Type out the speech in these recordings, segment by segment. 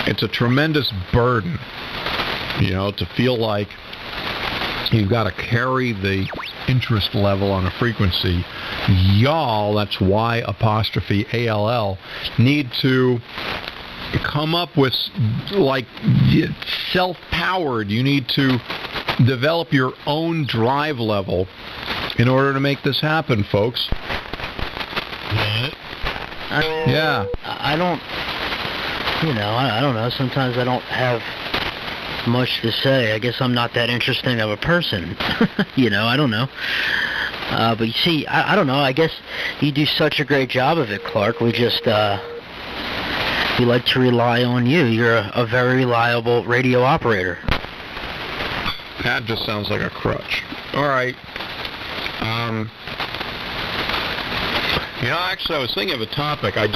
it's a tremendous burden, you know, to feel like you've got to carry the interest level on a frequency. Y'all, that's Y apostrophe ALL, need to come up with, like, self-powered. You need to develop your own drive level in order to make this happen, folks. Yeah. I don't, you know, I don't know. Sometimes I don't have much to say. I guess I'm not that interesting of a person. You know, I don't know. But you see, I don't know. I guess you do such a great job of it, Clark. We just, we like to rely on you. You're a very reliable radio operator. That just sounds like a crutch. All right. You know, actually, I was thinking of a topic. I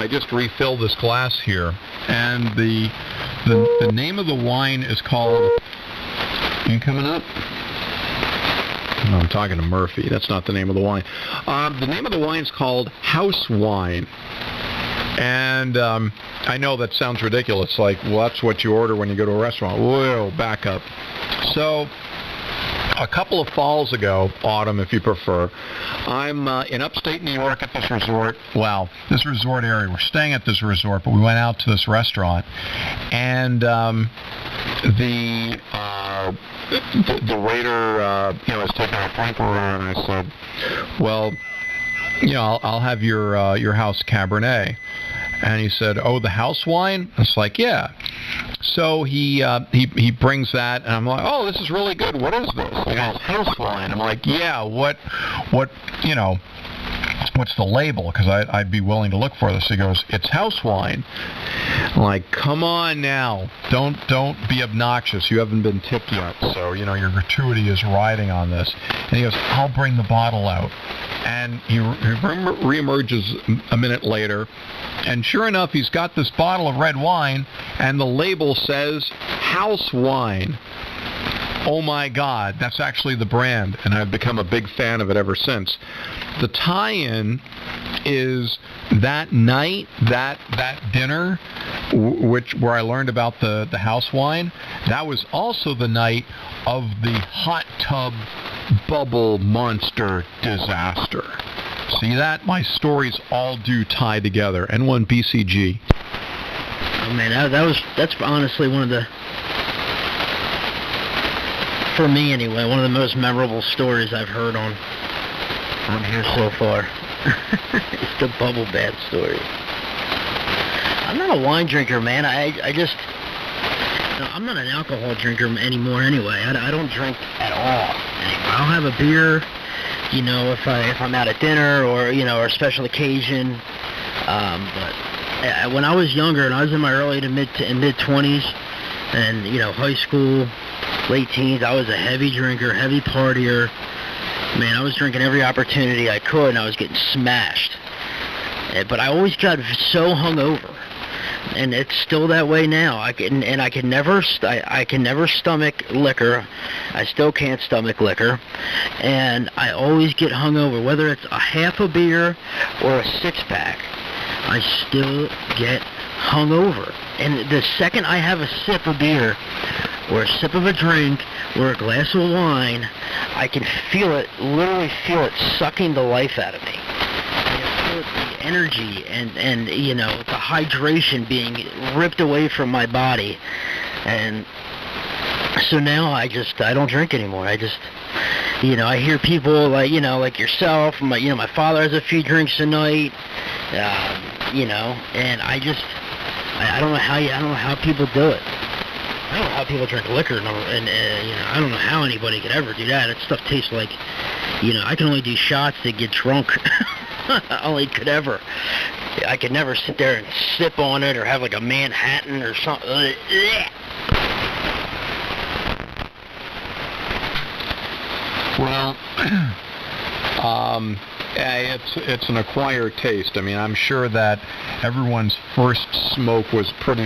just refilled this glass here, and the name of the wine is called. You coming up? No, I'm talking to Murphy. That's not the name of the wine. The name of the wine is called House Wine, and I know that sounds ridiculous. Like, well, that's what you order when you go to a restaurant. Whoa, back up. So, a couple of falls ago, autumn if you prefer, I'm in upstate New York at this resort. Well, this resort area. We're staying at this resort, but we went out to this restaurant, and the waiter, you know, was taking our drink around, and I said, well, you know, I'll have your house Cabernet. And he said, oh, the house wine? It's like, yeah. So he brings that, and I'm like, oh, this is really good. What is this? He goes, house wine. I'm like, yeah, what, you know, what's the label? Because I'd be willing to look for this. He goes, it's house wine. I'm like, come on now. Don't be obnoxious. You haven't been tipped yet. So, you know, your gratuity is riding on this. And he goes, I'll bring the bottle out. And he reemerges a minute later, and sure enough, he's got this bottle of red wine, and the label says house wine. Oh my God, that's actually the brand, and I've become a big fan of it ever since. The tie-in is that night, that dinner, where I learned about the house wine. That was also the night of the hot tub bubble monster disaster. See that? My stories all do tie together. N1BCG. Oh man, that's honestly one of the, for me anyway, one of the most memorable stories I've heard on here so far. It's the bubble bath story. I'm not a wine drinker, man. I just, I'm not an alcohol drinker anymore anyway. I don't drink at all. I'll have a beer, you know, if I'm out at dinner or, you know, or a special occasion. But when I was younger and I was in my early to mid 20s and, you know, high school, late teens, I was a heavy drinker, heavy partier. Man, I was drinking every opportunity I could, and I was getting smashed. But I always got so hungover, and it's still that way now. I can never stomach liquor. I still can't stomach liquor, and I always get hungover, whether it's a half a beer or a six-pack. I still get hungover, and the second I have a sip of beer or a sip of a drink or a glass of wine, I can literally feel it sucking the life out of me. I feel the energy and you know, the hydration being ripped away from my body. And so now I don't drink anymore. I just, you know, I hear people like, you know, like yourself, my father has a few drinks a night, you know, and I don't know how people do it. I don't know how people drink liquor, and you know, I don't know how anybody could ever do that. That stuff tastes like, you know, I can only do shots to get drunk. Only could ever. I could never sit there and sip on it or have like a Manhattan or something. Well, it's an acquired taste. I mean, I'm sure that everyone's first smoke was pretty